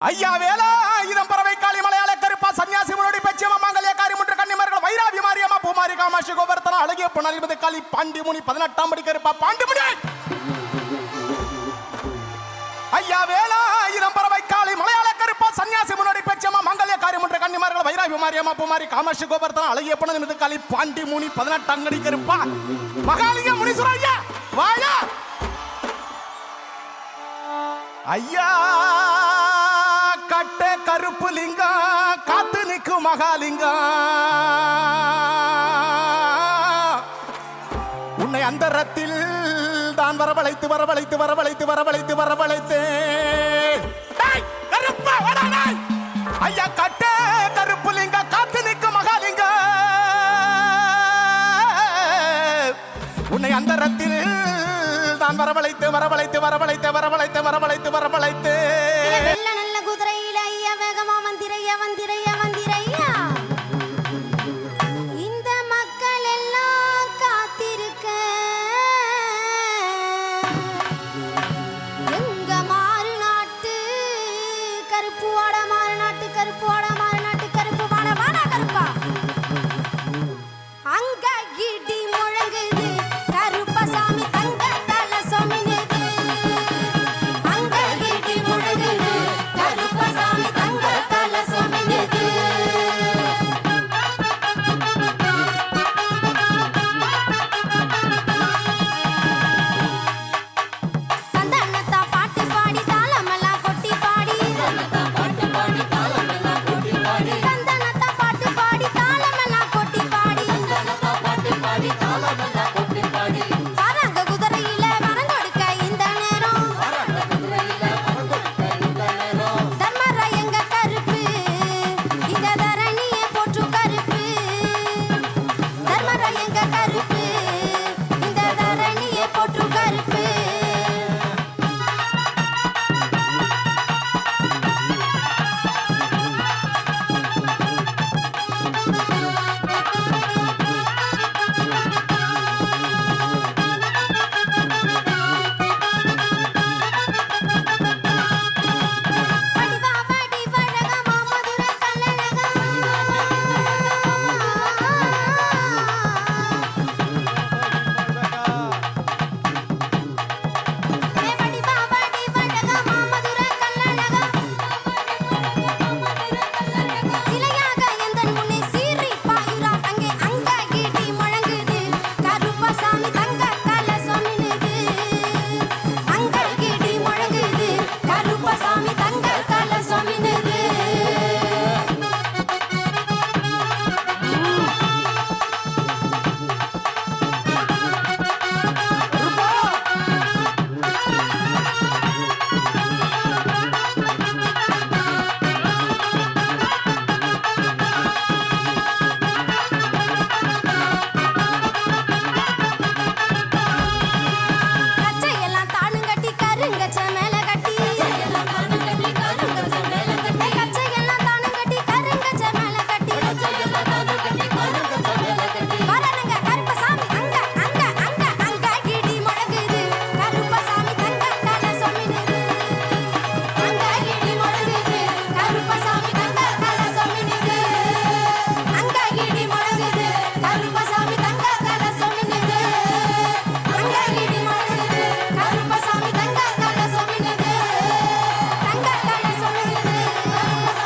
ஐயா வேலா இதம் பறவை காளி மலையாள கருப்பா சன்னியாசி முன்னோடி பெச்சியம்மா மங்கல்ய காரி முற்று கன்னிமார்கள் வைராவி மாரியம்மா பூமாரி காமாட்சி கோவர்த்தன அழகிய பொன்னறிவது காளி பாண்டி முனி 18ஆம் படி கருப்பா பாண்டி முனி ஐயா வேலா இதம் பறவை காளி மலையாள கருப்பா சன்னியாசி முன்னோடி பெச்சியம்மா மங்கல்ய காரி முற்று கன்னிமார்கள் வைராவி மாரியம்மா பூமாரி காமாட்சி கோவர்த்தன அழகிய பொன்னறிவது காளி பாண்டி முனி 18ஆம் படி கருப்பா மகாலிங்க முனீஸ்வரர் ஐயா வாயா ஐயா கட்ட கருப்பு லிங்கம் காத்து நிற்கும் மகாலிங்கம் உன்னை அந்தரத்தில் தான் வரவழைத்து வரவழைத்து வரவழைத்து வரவழைத்து வரவழைத்து ஐயா கட்ட கருப்பு லிங்கம் காத்து நிற்கும் மகாலிங்கம் உன்னை அந்தரத்தில் தான் வரவழைத்து வரவழைத்து வரவழைத்து வரவழைத்து வரவழைத்து வரவழைத்து நல்ல குதிரையில ஐயா வேகமா வந்திரையா வந்திரையா வந்திரையா இந்த மக்கள் எல்லாம் காத்திருக்க எங்க மாறு நாட்டு கருப்பு வாட மாறு நாட்டு கருப்பு வாட